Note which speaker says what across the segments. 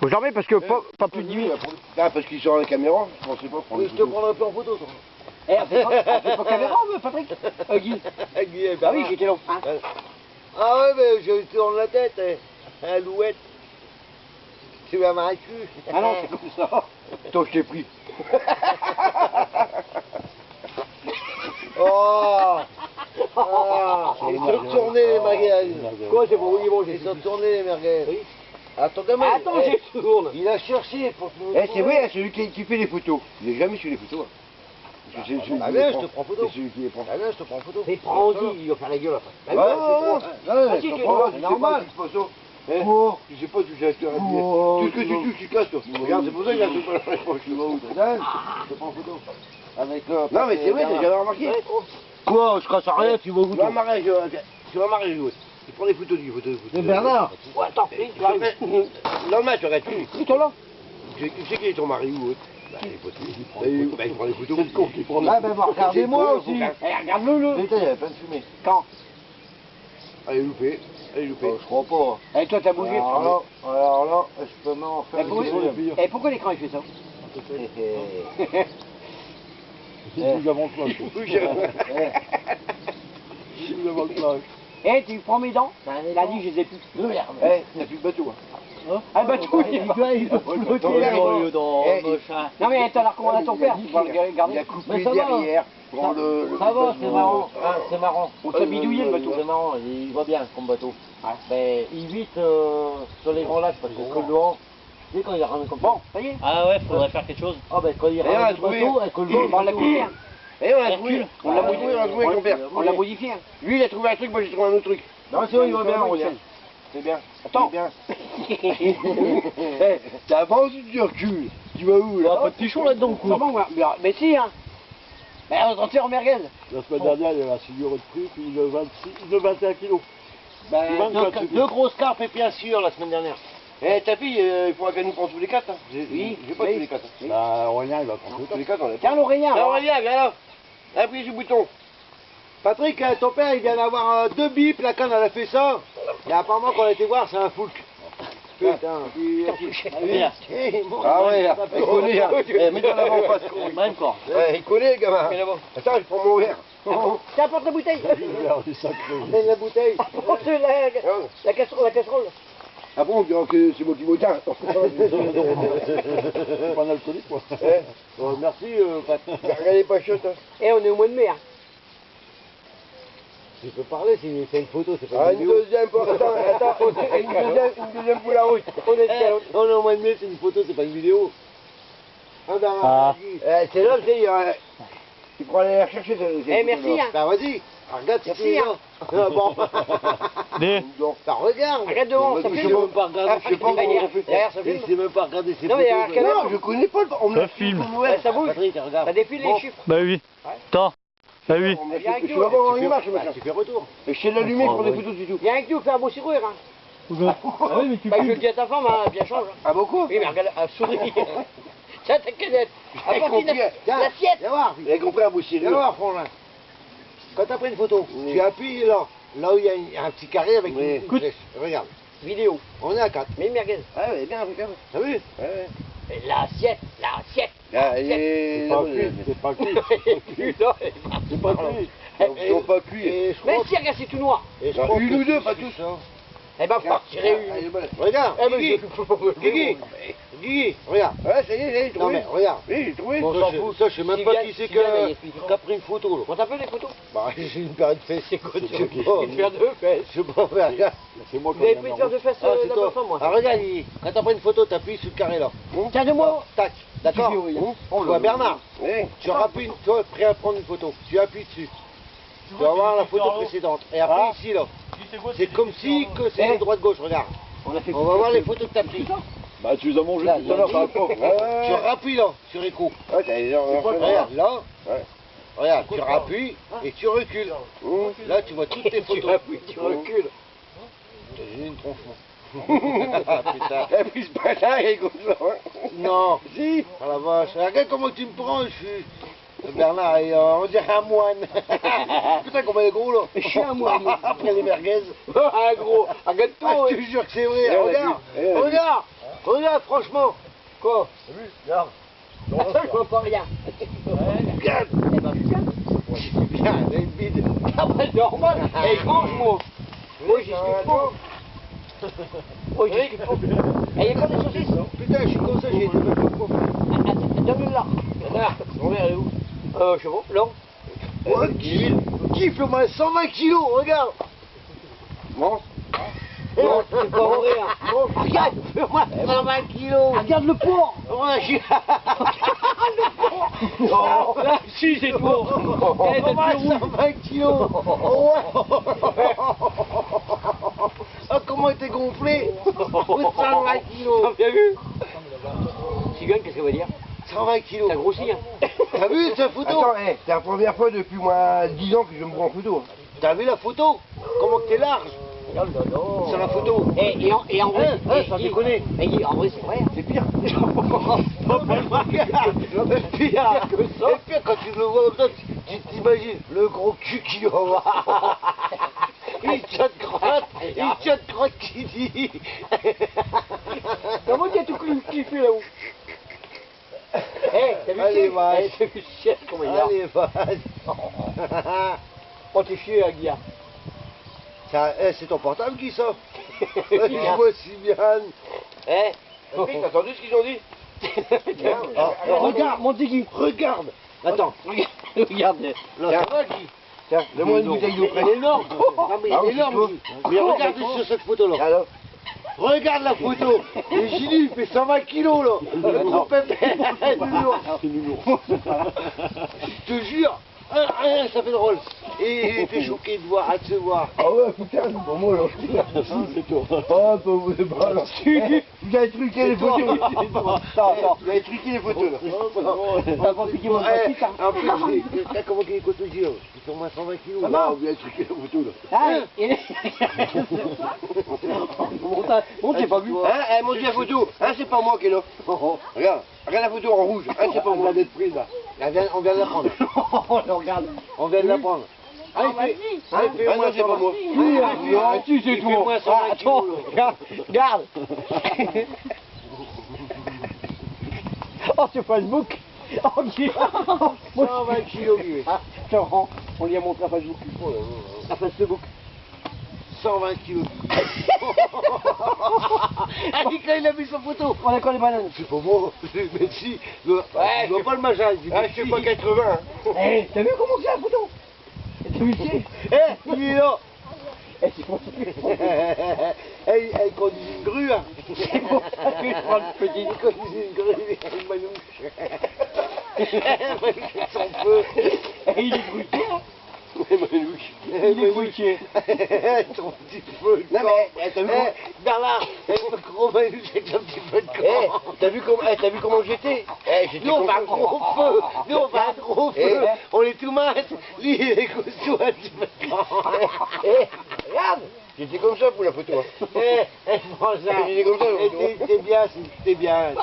Speaker 1: Faut jamais parce que pas plus de 10 minutes.
Speaker 2: Ah, parce qu'ils sont à la caméra, je pensais pas prendre.
Speaker 3: Je te prendrai plus en photo, toi.
Speaker 1: Eh, on fait pas caméra, Patrick Guy. Ah oui, j'étais long. Hein.
Speaker 3: Ah ouais, mais je tourne la tête, Louette. Tu vas m'arrêter le cul.
Speaker 1: Ah non, c'est comme ça.
Speaker 2: Attends, je t'ai pris.
Speaker 3: Oh ils sont retournés les merguez.
Speaker 1: Quoi, c'est bon, oui, bon,
Speaker 3: Ils sont retournés les merguez. Attends, gamin.
Speaker 1: Attends, j'ai tourne.
Speaker 3: Il a cherché pour te
Speaker 2: Eh, c'est vrai, celui qui fait les photos. Il n'est jamais sur les photos. Hein. Parce que c'est celui
Speaker 3: Bah
Speaker 2: qui
Speaker 3: viens,
Speaker 2: les
Speaker 3: je
Speaker 2: prend.
Speaker 3: te prends photo.
Speaker 2: C'est celui qui les prend.
Speaker 3: Ah viens, je te prends en photo.
Speaker 1: Mais prends-y, il va faire la gueule après.
Speaker 2: Ah ouais,
Speaker 1: si,
Speaker 2: je
Speaker 1: tu
Speaker 2: comprends,
Speaker 1: es
Speaker 2: c'est
Speaker 1: normal.
Speaker 2: Tu sais pas, tu sais pas, tout ce que tu touches, tu casses, toi. Regarde, c'est pour ça qu'il y a tout pas la je vois où, je te prends en photo.
Speaker 3: Avec
Speaker 2: Non, mais c'est vrai, t'as jamais remarqué.
Speaker 3: quoi, je casse rien, tu vas où
Speaker 2: Tu vas marrer, tu vas marrer, tu prends des photos du photo.
Speaker 3: Mais Bernard,
Speaker 1: Ouais, attends, tu arrives.
Speaker 2: Dans le match, tu arrêtes plus.
Speaker 1: Plutôt là.
Speaker 2: Tu sais qui est ton mari ou bah, les photos. Bah, il prend des photos.
Speaker 3: c'est le con qui prend là. Ah ben regardez-moi aussi.
Speaker 1: Eh, regarde-le.
Speaker 3: Putain, il y avait plein de fumée.
Speaker 1: Quand
Speaker 2: Elle est loupée. Elle est loupée.
Speaker 3: Je crois pas.
Speaker 1: Eh, toi, t'as bougé.
Speaker 3: Alors là, je peux m'en faire
Speaker 1: Eh, pourquoi l'écran il fait ça
Speaker 3: Nous avons le plan. Nous avons le plan.
Speaker 1: Eh, tu prends mes dents Il a dit, je les ai plus. Merde.
Speaker 2: Eh, il n'y a plus de bateau.
Speaker 1: Ah, bah, tout, il doit flotter. Non, mais t'as la recommandé à ton père, tu vas le garder.
Speaker 2: Il a coupé derrière. Prends le
Speaker 4: Ça va, c'est marrant, c'est marrant.
Speaker 1: On t'a bidouillé le bateau.
Speaker 4: C'est marrant, il va bien comme bateau. Mais il vite sur les grands lacs parce que le vent, tu sais quand il ramène comme ça.
Speaker 1: Bon, ça y est.
Speaker 4: Ah ouais, faudrait faire quelque chose. Ah ben quand il ramène le bateau, avec le vent,
Speaker 1: On l'a coupé.
Speaker 2: Et on l'a trouvé. On l'a modifié avec ton père.
Speaker 1: On l'a modifié.
Speaker 2: Lui, il a trouvé un truc, moi j'ai trouvé un autre truc.
Speaker 3: Non, c'est vrai, il va bien, on
Speaker 2: C'est bien.
Speaker 1: Attends.
Speaker 2: C'est bien. Eh, t'avances ou tu recules? Tu vas où là?
Speaker 4: pas de pichon là-dedans, coup.
Speaker 1: C'est bon, mais si, hein. Mais on rentre en merguez.
Speaker 3: La semaine dernière, il y avait un figure de prix, puis il a 21 kilos.
Speaker 4: Deux grosses carpes et bien sûr la semaine dernière.
Speaker 2: Eh, ta fille, il faudra qu'elle nous prenne tous les quatre. Hein. J'ai pas tous les quatre. Hein.
Speaker 3: Bah, Aurélien, il va prendre
Speaker 2: Tous les quatre, on l'a pas.
Speaker 1: Tiens, l'Aurélien.
Speaker 2: Tiens, Aurélien, viens là. Appuie sur le bouton.
Speaker 3: Patrick, ton père, il vient d'avoir 2 bips, la canne, elle a fait ça. Et apparemment, quand on a été voir, c'est un foulque. Putain.
Speaker 2: Ah ouais, il connaît. Hein. Eh, mets-toi l'avant face.
Speaker 4: Même corps.
Speaker 2: Il connaît, le gamin. Attends, je prends mon verre.
Speaker 1: Tiens, apporte la bouteille.
Speaker 3: Il est sacré.
Speaker 1: La bouteille. Apporte la casserole.
Speaker 2: Après, on dira que c'est moi qui m'autant.
Speaker 3: C'est pas un alcoolique, quoi. Merci, Pat.
Speaker 2: Regardez pas chiotte. Hein.
Speaker 1: Eh, on est au mois de mai. Hein.
Speaker 3: Tu peux parler, c'est une photo, c'est pas
Speaker 2: Ah,
Speaker 3: une
Speaker 2: une
Speaker 3: vidéo.
Speaker 2: deuxième pour... Attends, une deuxième pour la route.
Speaker 3: On est on est au mois de mai, c'est une photo, c'est pas une vidéo.
Speaker 2: C'est là, tu pourras aller la chercher.
Speaker 1: Eh, merci. Hein.
Speaker 3: Bah vas-y, regarde si
Speaker 1: Merci,
Speaker 3: tu es
Speaker 1: hein.
Speaker 3: là. Ah, bon. Bah regarde.
Speaker 1: Regarde devant, ça
Speaker 3: Je
Speaker 1: filme.
Speaker 3: sais même pas regarder.
Speaker 2: Je sais pas comment on fait.
Speaker 1: Derrière, ça
Speaker 3: Je
Speaker 1: filme.
Speaker 3: sais même pas regarder ces
Speaker 1: Non, mais il y a un
Speaker 3: photos.
Speaker 1: canard.
Speaker 2: Non, je connais pas le... On me
Speaker 5: Ça filme.
Speaker 1: Ouais, ça bouge.
Speaker 3: Patrick, regarde.
Speaker 1: Ça défile les chiffres.
Speaker 5: Bah oui. Attends. Bah oui.
Speaker 2: Je vais avoir une marche, machin.
Speaker 3: Tu fais retour.
Speaker 2: Et je sais l'allumer pour des photos du tout.
Speaker 1: Viens avec nous, fais un beau sourire. Hein.
Speaker 5: Ah oui, mais tu
Speaker 1: Bah, je le dis à ta femme, hein, bien change. Hein.
Speaker 2: Ah, beaucoup?
Speaker 1: Oui, mais regarde, un sourire. Tiens, ta canette.
Speaker 2: J'ai
Speaker 1: Apporte
Speaker 2: compris.
Speaker 1: l'assiette.
Speaker 3: Viens voir.
Speaker 2: Il a compris à boucher.
Speaker 3: Viens voir, Frangin. Quand t'as pris une photo, tu appuies là. Là où il y a un petit carré avec une flèche. Regarde.
Speaker 1: Vidéo.
Speaker 3: On est à 4.
Speaker 1: Mais merguez.
Speaker 2: Ah ouais, bien, regarde.
Speaker 3: T'as vu?
Speaker 2: Ouais.
Speaker 1: Et l'assiette.
Speaker 2: Ah, et...
Speaker 3: C'est pas cuit.
Speaker 1: Putain.
Speaker 3: C'est pas cuit.
Speaker 2: Ils sont pas cuits.
Speaker 3: Et je
Speaker 1: Mais
Speaker 3: crois
Speaker 1: si, regarde, c'est tout noir.
Speaker 2: Une ou deux, pas tous.
Speaker 1: Eh ben, faut en tirer une.
Speaker 3: Regarde,
Speaker 1: Eh ben,
Speaker 3: Guigui, Guigui, regarde.
Speaker 2: Ouais, ça y est, j'ai trouvé.
Speaker 3: Non mais regarde.
Speaker 2: Oui, j'ai trouvé.
Speaker 3: Bon, ça, je sais même pas qui c'est qui a pris une photo là.
Speaker 1: On t'appelle les photos.
Speaker 3: Bah, j'ai une paire de fesses.
Speaker 1: C'est quoi, tu
Speaker 3: Je sais
Speaker 1: veux
Speaker 3: pas.
Speaker 1: une paire de fesses.
Speaker 3: Je sais pas faire, regarde. C'est moi
Speaker 1: Vous avez pris une paire de fesses
Speaker 3: Ah, c'est
Speaker 1: la
Speaker 3: toi.
Speaker 1: bonne femme, moi.
Speaker 3: Ah, regarde, Guigui, quand t'as pris une photo, t'appuies sur le carré là.
Speaker 1: Tiens, de moi.
Speaker 3: Tac, d'accord. Tu vois Bernard,
Speaker 2: Oui.
Speaker 3: tu rappuies, toi prêt à prendre une photo, tu appuies dessus. Tu vas voir la photo précédente. Et après ici là, c'est comme si que c'est les droite gauche, regarde. On va voir les photos que t'as prises.
Speaker 5: Bah tu les as mangés
Speaker 3: Là,
Speaker 5: tout à l'heure, ça va pas.
Speaker 3: Tu rappuies là, sur écho.
Speaker 2: Ouais, t'as les gens.
Speaker 3: Regarde, là.
Speaker 2: Ouais.
Speaker 3: Regarde, tu rappuies et tu recules. Là, tu vois toutes tes photos.
Speaker 1: Tu appuies, tu recules.
Speaker 3: J'ai une tronche, moi. Putain.
Speaker 2: Et puis ce bâtard, il est comme ça.
Speaker 3: Non.
Speaker 2: Si.
Speaker 3: Ah la vache. Regarde comment tu me prends, je suis... Bernard, on dirait un moine. Putain, combien il est gros là.
Speaker 1: Je suis un moine.
Speaker 3: Après les merguez.
Speaker 1: Un gros, un gâteau.
Speaker 3: Ah, je te jure que c'est vrai.
Speaker 2: Eh, on a
Speaker 3: Regarde,
Speaker 2: vu. Eh, on a vu.
Speaker 3: regarde. Regarde, franchement. Quoi?
Speaker 2: Regarde.
Speaker 1: Attends, je vois pas rien.
Speaker 2: Regarde.
Speaker 1: Eh ben, je calme.
Speaker 3: Bien, elle est vide.
Speaker 1: Ah bah, normal. Et je mange, moi. Moi, j'y suis pas. Moi, j'y suis pas. Et il y a pas des saucisses?
Speaker 3: Putain, je suis comme ça, j'ai été même pas profond.
Speaker 1: Donne-le là. Là, on verra où. Je sais pas, là.
Speaker 3: Ouais, kiffe le moins 120 kilos, regarde.
Speaker 2: Mange.
Speaker 1: Non, c'est pas vrai. Hein. Regarde, fais-moi 120 kilos. Regarde le porc.
Speaker 3: Ouais, je suis...
Speaker 1: Oh, là, si, c'est tout. Eh, t'as plus rouge.
Speaker 3: 120 kilos. Oh, ouais. Ah, comment il était gonflé. 120 kilos.
Speaker 1: T'as bien vu? Cigogne, qu'est-ce qu'elle va dire?
Speaker 3: 120 kilos.
Speaker 1: T'as grossi, hein.
Speaker 3: T'as vu cette photo?
Speaker 2: Attends, c'est la première fois depuis moins 10 ans que je me prends en photo.
Speaker 3: T'as vu la photo? Comment que t'es large?
Speaker 1: Oh là là.
Speaker 3: Sur la photo.
Speaker 1: Et en vrai,
Speaker 3: sans déconner.
Speaker 1: Mais en vrai, c'est vrai. Hein.
Speaker 2: C'est pire.
Speaker 3: Non, mais regarde, c'est pire que ça. Et pire, quand tu le vois comme ça, tu t'imagines le gros cul qu'il va avoir. Il tient de crotte qui dit.
Speaker 1: Comment tu as tout kiffé là-haut? T'as vu
Speaker 3: Allez,
Speaker 1: chier?
Speaker 3: vache.
Speaker 1: T'as vu chier comment il a?
Speaker 3: Allez, vas-y.
Speaker 1: Oh, t'es chier, Aguilla.
Speaker 3: C'est ton portable qui sort. Je vois si bien.
Speaker 2: T'as entendu ce qu'ils ont dit?
Speaker 3: Regarde,
Speaker 1: mon Tigui.
Speaker 3: regarde. Attends.
Speaker 1: Regarde.
Speaker 3: Là, ça va, Guy.
Speaker 2: Tiens, donne-moi une bouteille d'eau
Speaker 3: Il est
Speaker 2: fraîche.
Speaker 3: énorme. Non, mais
Speaker 2: Ah,
Speaker 3: il est
Speaker 2: oui,
Speaker 3: énorme, Guy. Mais regarde sur cette photo-là.
Speaker 2: Alors,
Speaker 3: Regarde la photo. Et Gilles, il fait 120 kilos, là. Le gros pépé. C'est lourd. Je te jure. Ça fait drôle. Et il était choqué de voir, de se voir.
Speaker 2: ah ouais, putain, c'est pour moi, là. C'est tout. Oh, pas vous les balles. Vous avez truqué les photos. Attends, vous avez truqué les photos, là.
Speaker 1: T'as pas piqué mon petit, ça.
Speaker 3: En plus, t'as comment qu'il est costaud, Gilles. Il fait au moins 120 kilos.
Speaker 2: Ah non, vous avez truqué les photos, là.
Speaker 1: Ah, bon, t'es pas vu.
Speaker 2: Hein, mon Dieu, la photo. Hein, c'est pas moi qui est là. Regarde, regarde la photo en rouge. Hein, c'est pas moi.
Speaker 3: d'être prise, là. On vient de la prendre.
Speaker 1: Regarde.
Speaker 3: On vient de la prendre.
Speaker 2: Ah, non, c'est pas moi.
Speaker 1: Ah, si, c'est tout.
Speaker 3: moins 120
Speaker 1: Attends,
Speaker 3: kilos, là.
Speaker 1: regarde. Oh, sur Facebook. Oh, Guy.
Speaker 3: 120 kilos, Guy.
Speaker 1: Ah, Florent, on lui a montré à Facebook. À Facebook.
Speaker 3: 120 kilos. Ah, Nicolas, il a mis sa photo.
Speaker 1: On a quoi les bananes?
Speaker 3: C'est pas moi. Mais si. Tu vois pas le machin.
Speaker 2: Je sais pas 80. Hein.
Speaker 1: Eh, t'as vu comment c'est la photo? T'as vu le pied?
Speaker 3: Il est là.
Speaker 1: Eh, c'est pour ça que je prends.
Speaker 3: Elle conduit une grue. Hein.
Speaker 1: C'est pour ça que je prends le petit.
Speaker 3: Il conduit une grue avec une manouche. Manouche sans feu.
Speaker 1: Et il est grutier.
Speaker 3: Manouche.
Speaker 1: Il est grutier.
Speaker 3: Ton petit feu de
Speaker 2: Non,
Speaker 3: camp.
Speaker 2: mais t'as vu
Speaker 3: Bernard, le gros manouche avec un petit feu de camp.
Speaker 2: t'as vu comment j'étais? J'étais
Speaker 3: Nous on fait un
Speaker 2: content.
Speaker 3: gros feu. Nous on fait un gros feu. On est tout mince. Lui il est costaud un petit peu de camp.
Speaker 2: Regarde, j'étais comme ça pour la photo.
Speaker 3: François,
Speaker 2: Il est comme ça, le photo.
Speaker 3: t'es bien.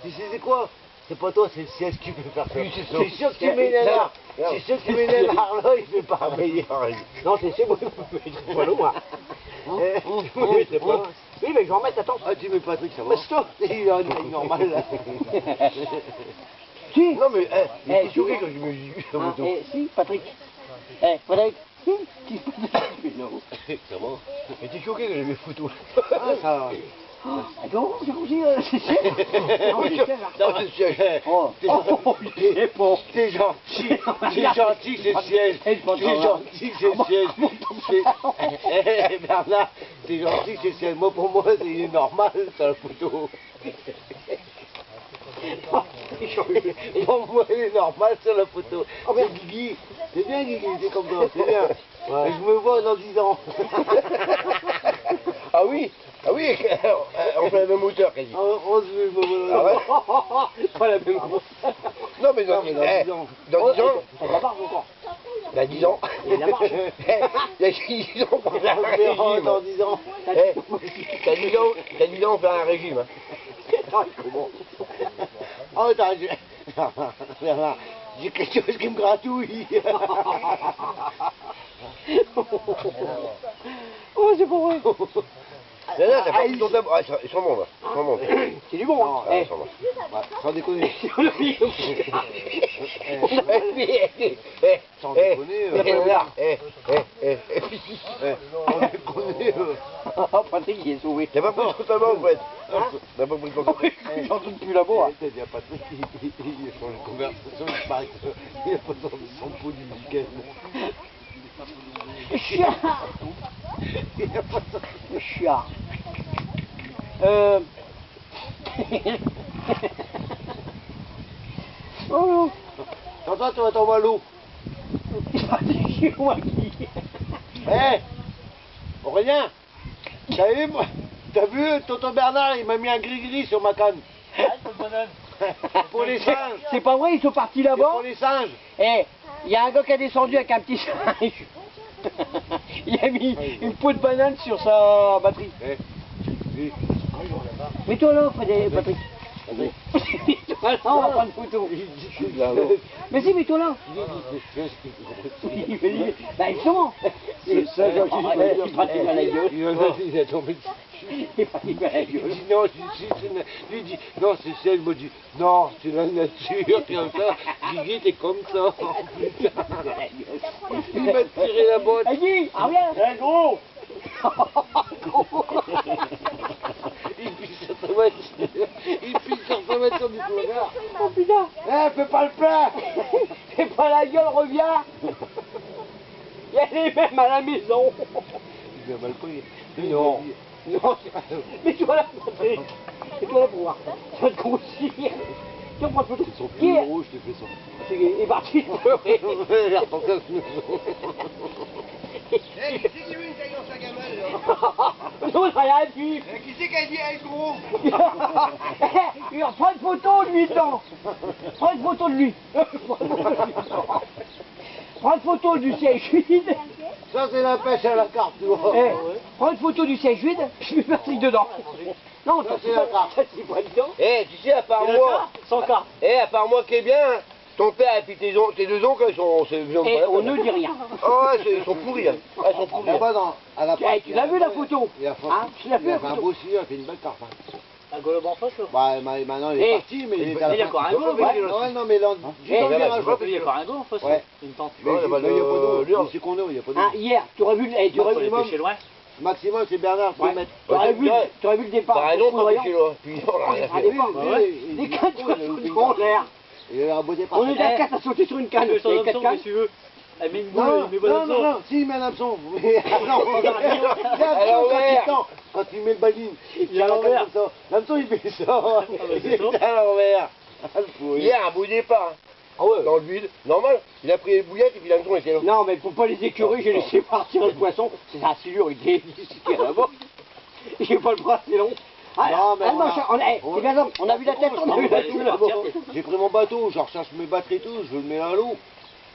Speaker 3: Tu sais c'est quoi? C'est pas toi, c'est le siège qui peut faire ça.
Speaker 2: Oui, c'est ça.
Speaker 3: C'est sûr que tu m'énerves. C'est sûr que tu m'énerves. Arlo, il fait pas meilleur.
Speaker 1: Non, c'est moi. Je suis pas loin.
Speaker 3: Oui, c'est pas.
Speaker 1: Oui, mais je vais en mettre, attends.
Speaker 3: Ah, tu mets Patrick, ça va.
Speaker 1: Mais stop.
Speaker 3: Il est normal là.
Speaker 1: Si.
Speaker 2: Non, mais j'étais
Speaker 1: si.
Speaker 2: choqué quand je me suis vu la photo.
Speaker 1: Si, Patrick. Patrick.
Speaker 3: Non, ça va.
Speaker 2: J'étais choqué quand j'ai vu les photos.
Speaker 3: Ah, ça.
Speaker 1: Attends, j'ai couché, c'est cher. Non, c'est cher, là.
Speaker 3: Non, c'est
Speaker 1: Oh, c'est bon.
Speaker 3: T'es gentil, c'est le siège.
Speaker 1: Eh, je pense
Speaker 3: T'es
Speaker 1: que ça va.
Speaker 3: gentil, c'est le siège. Eh, Bernard, t'es gentil, c'est le siège. Moi, pour moi, c'est normal, c'est la photo. Pour moi, il est normal sur la photo. C'est Guigui. C'est bien, Guigui, c'est comme ça, c'est bien. Et je me vois dans 10 ans.
Speaker 2: Ah oui, on fait la même hauteur quasi.
Speaker 3: On se met, je me vois dans 10 ans.
Speaker 2: Ah ouais.
Speaker 1: Pas la même chose.
Speaker 2: Non, mais dans 10 ans,
Speaker 1: On va voir encore.
Speaker 2: bah 10 ans.
Speaker 1: Il y a la marche.
Speaker 2: Il y a 10 ans, on fait un
Speaker 3: On verra
Speaker 2: régime.
Speaker 3: dans 10 ans.
Speaker 2: T'as 10 ans, on fait un régime. Hein.
Speaker 3: Oh, Bernard, j'ai quelque chose qui me gratouille.
Speaker 1: Oh, c'est pas vrai.
Speaker 2: Là, t'as pas mis ton tabou. Ah, ils sont bons, là. Ils sont bons.
Speaker 1: C'est du bon, hein.
Speaker 2: Ah, ils sont bons.
Speaker 3: Sans déconner.
Speaker 2: Sans déconner.
Speaker 3: Sans déconner.
Speaker 1: Patrick, il est sauvé.
Speaker 2: T'as pas pris ton tabou, en fait. T'as pas pris ton tabou.
Speaker 1: J'en doute plus là-bas.
Speaker 3: Il y a Patrick, il a changé de conversation, il paraît qu'il a pas besoin de son pot du week-end.
Speaker 1: Chiard. Chiard. Oh.
Speaker 3: T'entends, tu vas tomber à l'eau.
Speaker 1: C'est moi qui...
Speaker 3: Hé Aurélien, t'as vu, tonton Bernard, il m'a mis un gris-gris sur ma canne. Pour les singes.
Speaker 1: C'est pas vrai, ils sont partis
Speaker 3: C'est
Speaker 1: là-bas.
Speaker 3: pour les singes.
Speaker 1: Eh, il y a un gars qui a descendu avec un petit singe. Il a mis une peau de banane sur sa batterie.
Speaker 3: Eh,
Speaker 1: Mets-toi là, Patrick. Mets-toi là, on va prendre une photo. Mais si, mets-toi là. Bah justement.
Speaker 3: C'est ça,
Speaker 1: Il est parti à la gueule.
Speaker 3: Il a tombé dessus.
Speaker 1: Il est parti à la
Speaker 3: Il
Speaker 1: gueule.
Speaker 3: dit non, lui dit non, c'est celle, moi je dis non, c'est la nature, comme ça. Guigui, t'es comme ça. Putain. Il m'a tiré la botte.
Speaker 1: Vas-y, reviens.
Speaker 3: Eh gros. Il pisse sur sa voiture. Il pisse sur sa voiture du regard.
Speaker 1: Oh putain.
Speaker 3: Eh, fais pas le plein.
Speaker 1: Fais pas la gueule, reviens. Il y a les mêmes à la maison.
Speaker 3: Il a mal pris.
Speaker 1: Non. Non. Mets-toi là, Patrick. Mets-toi là pour voir. Ça va te grossir. Tiens, prends une photo.
Speaker 3: Son
Speaker 1: Qui est...
Speaker 3: rouge, je t'ai fait ça.
Speaker 1: Il est parti pleurer.
Speaker 3: Il a repensé à ce maison.
Speaker 2: Eh, qui c'est qui veut une taille dans sa gamelle, là?
Speaker 1: Non, j'ai rien dit.
Speaker 2: Qui c'est qui a dit, hey, gros?
Speaker 1: Il reprend une photo de lui, attends. Prends une photo de lui. Prends une photo du siège vide.
Speaker 3: Ça, c'est la pêche à la carte, tu vois.
Speaker 1: Eh, prends une photo du siège vide, je mets Patrick dedans. Non,
Speaker 3: Ça, c'est la carte.
Speaker 1: Ça, c'est pas dedans.
Speaker 2: Eh, tu sais, à part moi,
Speaker 1: Sans carte.
Speaker 2: à part moi qui est bien, ton père et puis tes deux oncles, ils sont...
Speaker 1: Et on ne dit rien.
Speaker 2: Ah ouais, ils sont pourris, hein. Ah, ils sont pourris.
Speaker 3: Là-bas, à la
Speaker 1: Eh, tu l'as vu la photo?
Speaker 3: Il a fait,
Speaker 1: Hein, tu l'as vu
Speaker 3: il a
Speaker 1: la
Speaker 3: fait un
Speaker 1: photo?
Speaker 3: beau signe, il a fait une belle carte. Hein.
Speaker 1: Un golem en face, là.
Speaker 3: Bah, maintenant, il est
Speaker 1: Eh,
Speaker 3: parti, mais il est à la
Speaker 1: il y a
Speaker 3: fin.
Speaker 1: encore un golem,
Speaker 3: Ouais, non, mais là, juste en
Speaker 1: Eh,
Speaker 3: virage,
Speaker 1: il y a encore un golem en face,
Speaker 3: Ouais.
Speaker 1: une tente.
Speaker 3: Mais
Speaker 2: Ouais,
Speaker 3: il
Speaker 2: bah,
Speaker 3: n'y a pas d'eau.
Speaker 2: Lyon.
Speaker 3: C'est qu'on eau, il n'y a pas d'eau.
Speaker 1: Ah, hier, tu aurais vu, tu aurais vu,
Speaker 3: Maximum, c'est Bernard,
Speaker 1: ouais.
Speaker 3: 2 mètres.
Speaker 1: Tu aurais vu le départ.
Speaker 2: T'as raison,
Speaker 1: Au
Speaker 2: t'as
Speaker 1: rayon.
Speaker 2: pêché, là. Puis, on l'a rien
Speaker 1: Un
Speaker 2: fait.
Speaker 1: départ.
Speaker 3: Oui,
Speaker 1: Des cannes en l'air.
Speaker 3: Il a eu un beau départ.
Speaker 1: On est à 4 à sauter sur une canne. Il y a 4 cannes.
Speaker 4: tu veux. Elle met une boule,
Speaker 3: Non,
Speaker 4: il met pas
Speaker 3: non,
Speaker 4: d'hameçon.
Speaker 3: non, si, il met un hameçon. Mais non, quand il met le baline,
Speaker 4: Il est à l'envers.
Speaker 3: L'hameçon, il fait ça. Il est
Speaker 4: ça.
Speaker 3: à l'envers. Ah, le pourri.
Speaker 2: Hier, un beau départ.
Speaker 1: Ah ouais.
Speaker 2: Dans le vide. Normal. Il a pris les bouillettes et puis l'hameçon était là.
Speaker 1: Non, mais pour pas les écœurer, j'ai laissé partir le poisson. C'est un silure, il est ici là-bas. J'ai pas le bras, c'est long. Ah,
Speaker 3: Non, mais
Speaker 1: ah, c'est bien ça. On a vu la tête, on a vu la tête là-bas.
Speaker 3: J'ai pris mon bateau, je recherche mes batteries et tout, je le mets à l'eau.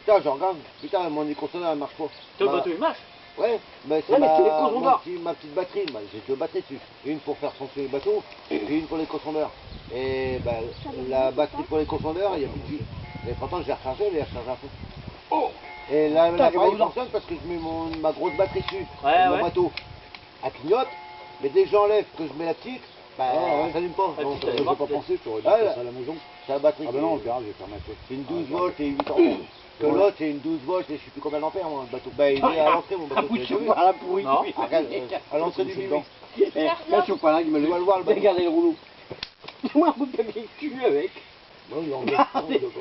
Speaker 3: Putain, je regarde, putain, mon éconcentre elle marche pas.
Speaker 4: Toi, le
Speaker 3: Bah,
Speaker 4: bateau, il marche.
Speaker 3: Ouais, mais c'est
Speaker 1: Ouais, mais c'est les
Speaker 3: ma,
Speaker 1: contrebord.
Speaker 3: ma petite batterie, bah, j'ai 2 batteries dessus. Une pour faire fonctionner le bateau et une pour les contrebeurs. Et bah, la batterie pour les contrebeurs, il n'y a plus de vie. Et pourtant, je l'ai rechargée, elle est rechargée à fond.
Speaker 1: Oh.
Speaker 3: Et là,
Speaker 1: Putain,
Speaker 3: l'appareil
Speaker 1: j'ai pas
Speaker 3: fonctionne parce que je mets ma grosse batterie dessus.
Speaker 4: Ouais,
Speaker 3: mon
Speaker 4: ouais.
Speaker 3: bateau. Elle clignote, mais dès que j'enlève, que je mets la petite, bah, ça s'allume pas.
Speaker 4: La
Speaker 3: Non,
Speaker 4: petite, elle
Speaker 3: j'ai
Speaker 4: est morte.
Speaker 3: pas pensé, je t'aurais dit faire ça à la maison. C'est la batterie. Ah bah non, regarde, je vais faire ma tête. C'est une 12 volts et 8 ampères. Que l'autre, c'est une 12 volts et je sais plus combien d'ampères, moi, le bateau. Bah, il est à l'entrée, mon bateau.
Speaker 1: Ah, je vois la pourrie.
Speaker 4: Non.
Speaker 3: Regarde, à l'entrée du bidon.
Speaker 1: Là, je suis pas là, il me
Speaker 3: Tu vas le voir, le bateau.
Speaker 1: Regardez le rouleau. Moi, un peu de papier cul avec.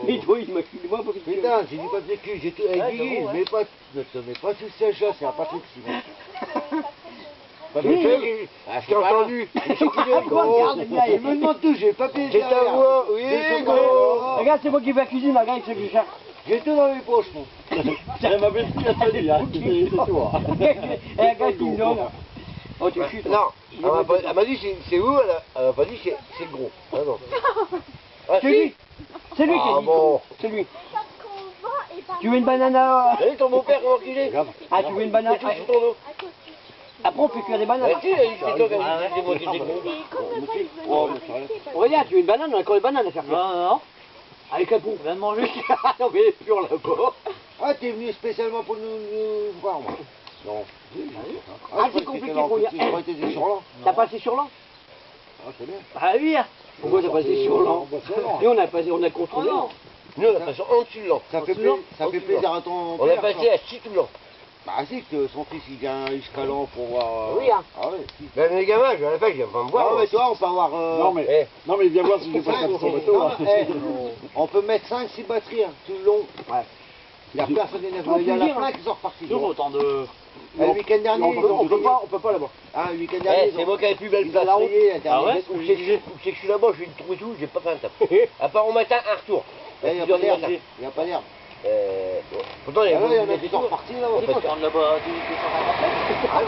Speaker 1: Mais toi, il m'a filé moi un peu de cul.
Speaker 3: Putain, j'ai du papier cul, j'ai tout.
Speaker 4: Ouais,
Speaker 3: Hey, Guigui,
Speaker 4: c'est bon, ouais.
Speaker 3: mais pas, ne te mets pas tout le siège là, c'est un Patrick Simon.
Speaker 2: Ah, je t'ai entendu.
Speaker 1: Regarde, le gars,
Speaker 3: Il me demande tout, j'ai le papier
Speaker 2: J'ai ta
Speaker 3: derrière.
Speaker 2: voix. Oui,
Speaker 3: J'ai
Speaker 2: gros.
Speaker 3: tout-
Speaker 1: Regarde, c'est moi qui vais à la cuisine, regarde, c'est que
Speaker 3: J'ai tout dans mes poches, moi.
Speaker 4: Elle m'a belle-fille à te dire, c'est toi.
Speaker 1: Et regarde, il me donne. Oh, tu chutes.
Speaker 2: Non, elle m'a dit c'est où, elle m'a pas dit c'est le gros. Ah non. Ah,
Speaker 1: C'est lui. C'est lui qui
Speaker 2: Ah
Speaker 1: a dit.
Speaker 2: bon.
Speaker 1: C'est lui.
Speaker 6: Parce qu'on va et pas
Speaker 1: Tu veux une banane à...
Speaker 2: T'as vu ton beau-père comment il est?
Speaker 1: Ah, tu veux une banane
Speaker 2: Il est tout sur ton dos.
Speaker 6: à côté.
Speaker 1: Après, on fait cuire des bananes.
Speaker 2: Bah si, il a dit que c'est toi qui as dit c'est moi qui t'ai gros.
Speaker 6: Et comme le pas, il
Speaker 3: Oh,
Speaker 6: venait
Speaker 3: mais c'est rien.
Speaker 6: m'arrêter,
Speaker 1: Regarde, tu veux une banane, on a encore des bananes à faire cuire.
Speaker 4: Non, non, non.
Speaker 1: Avec la pompe.
Speaker 4: On vient de manger.
Speaker 1: Non, mais elle est pure là-bas.
Speaker 3: Ah, t'es venu spécialement pour nous voir, moi.
Speaker 2: Non.
Speaker 1: Ah, c'est compliqué pour lui.
Speaker 2: J'aurais été sur l'an.
Speaker 1: T'as passé sur l'an?
Speaker 2: Ah, c'est bien.
Speaker 1: Ah oui. Pourquoi t'as passé sur l'an? Et on a contrôlé.
Speaker 3: Nous, on a passé en dessus de l'an.
Speaker 2: Ça fait plaisir à ton
Speaker 3: On a
Speaker 2: père,
Speaker 3: passé
Speaker 2: ça.
Speaker 3: à 6 tout l'an.
Speaker 2: Bah si, que son fils il vient jusqu'à l'an pour voir...
Speaker 1: Oui, hein.
Speaker 2: Ah ouais, si.
Speaker 3: Même les gamins, je vais à la fac, je viens pas me voir.
Speaker 2: Ah
Speaker 3: moi.
Speaker 2: mais toi, on peut avoir...
Speaker 5: Non mais viens voir si je passe sur son bateau.
Speaker 2: Non, on peut mettre 5-6 batteries hein, tout le long.
Speaker 1: Ouais.
Speaker 2: Il y a personne d'énervé. Il y en a plein qui sont repartis.
Speaker 5: Autant de...
Speaker 2: Le week-end dernier,
Speaker 1: On peut pas là-bas.
Speaker 2: Ah, le week-end
Speaker 3: Eh,
Speaker 2: dernier,
Speaker 3: c'est moi qui avais plus belle
Speaker 2: ils ont
Speaker 3: place.
Speaker 2: largué la dernière.
Speaker 5: ouais
Speaker 3: Où c'est que je suis là-bas, je vais une trouver tout, j'ai pas fait un tap. À part au matin, un retour.
Speaker 2: Il n'y a
Speaker 3: 6 heures
Speaker 2: pas
Speaker 3: du
Speaker 2: d'herbe.
Speaker 3: matin.
Speaker 2: Il n'y a pas d'herbe.
Speaker 3: Pourtant, il y
Speaker 2: Ah
Speaker 3: avait
Speaker 2: ouais, il y en a
Speaker 3: beaucoup
Speaker 2: qui
Speaker 3: de
Speaker 2: sont repartis là.
Speaker 5: Il faut prendre là-bas du 250 mètres.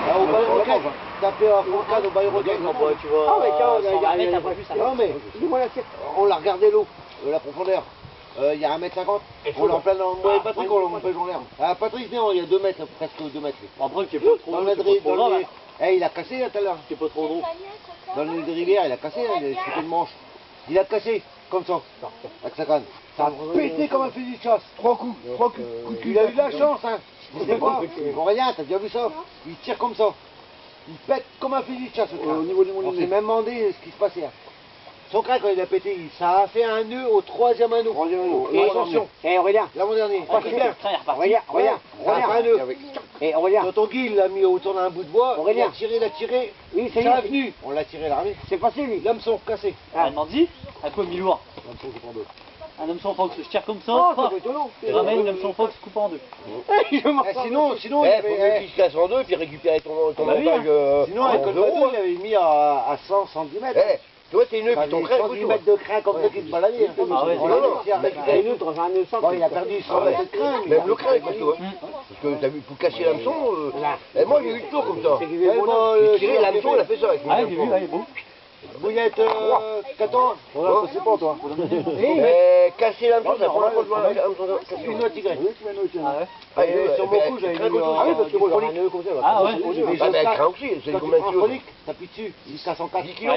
Speaker 2: Là, au bail roquette. Tapez à Fourcade au bail roquette.
Speaker 5: Tu vois,
Speaker 1: Ah, mais tiens,
Speaker 5: 120 mètres, un peu plus, ça va.
Speaker 2: Non mais,
Speaker 1: Dis-moi la tête.
Speaker 2: on l'a regardé l'eau, la profondeur. Il y a 1m50. On l'a en plein dans... Moi et Patrick, on l'a en plein dans l'herbe. Ah, Patrick, non, il y a 2 mètres, presque 2 mètres.
Speaker 5: Après, tu es pas trop
Speaker 2: Dans
Speaker 5: gros,
Speaker 2: le
Speaker 5: tu es
Speaker 2: dri-
Speaker 5: pas trop
Speaker 2: dans
Speaker 5: grand,
Speaker 2: les... Eh, il a cassé là tout à l'heure.
Speaker 5: tu es pas trop gros.
Speaker 2: Dans le nez de rivière, il a cassé, hein, il a sauté de manche. Il a cassé, comme ça, avec sa canne. Ça a pété comme un fusil de chasse. 3 coups, 3 coups de cul. Il a eu de la chance, hein. Je sais pas, rien, t'as déjà vu ça? Il tire comme ça. Il pète comme un fusil de chasse. Au niveau du On s'est même demandé ce qui se passait. Hein. Son crack, quand il a pété, ça a fait un nœud au 3e anneau. Et attention,
Speaker 1: Aurélien.
Speaker 2: l'avant-dernier.
Speaker 1: Pas
Speaker 2: Pas
Speaker 1: bien.
Speaker 2: bien.
Speaker 5: Tiens, il est reparti.
Speaker 1: Aurélien.
Speaker 2: Ça a fait un nœud.
Speaker 1: Aurélien.
Speaker 2: Quand ton Guy l'a mis autour d'un bout de bois,
Speaker 1: Aurélien.
Speaker 2: il a tiré.
Speaker 1: Oui, c'est
Speaker 2: Ça a
Speaker 1: lui.
Speaker 2: venu. On l'a tiré l'armée.
Speaker 1: C'est passé lui.
Speaker 2: L'hameçon cassé.
Speaker 5: Ah, Mandy, à quoi Miloir un hameçon fox, je tire comme ça,
Speaker 1: Oh,
Speaker 5: paf,
Speaker 1: c'est étonnant.
Speaker 5: je ramène l'hameçon fox coupé en deux.
Speaker 2: Sinon,
Speaker 3: Eh, faut mieux qu'il se casse en deux et puis récupérer ton
Speaker 5: Bah oui,
Speaker 3: montage.
Speaker 2: sinon avec le bateau, il avait mis à 100 cm.
Speaker 3: Eh, tu vois, t'es nœud puis ton crack,
Speaker 2: 110 mètres de crin comme ça qui se baladait. Hein.
Speaker 5: Ah ouais,
Speaker 2: On
Speaker 5: c'est
Speaker 2: a
Speaker 5: vrai.
Speaker 2: réussi à récupérer. Bon, il a perdu 100 mètres de crin. mais
Speaker 3: Même
Speaker 2: il a
Speaker 3: le crack,
Speaker 2: récupéré.
Speaker 3: tu vois. Parce que t'as vu, pour casser l'hameçon, et moi j'ai eu le tour comme ça.
Speaker 2: J'ai
Speaker 3: J'ai tiré l'hameçon, il a fait ça avec mon
Speaker 5: Ah, j'ai vu,
Speaker 3: hameçon.
Speaker 5: ah, il est beau.
Speaker 2: Bouillette 14.
Speaker 3: Oh.
Speaker 2: C'est pas toi.
Speaker 3: Casser l'hameçon, c'est la première fois que je vois un hameçon cassé.
Speaker 2: Une autre tigresse.
Speaker 5: Ah ouais.
Speaker 3: Ah, et
Speaker 2: Sur mon coup, j'avais mis
Speaker 1: Ah oui, parce que moi j'aurais un nœud comme ça.
Speaker 5: Ah ouais.
Speaker 3: Ah, ben, un crain aussi, c'est
Speaker 2: Quand tu
Speaker 3: combien de
Speaker 2: prends un
Speaker 3: kilos?
Speaker 2: chronique, t'appuies dessus, jusqu'à 104.
Speaker 3: 10 kilos.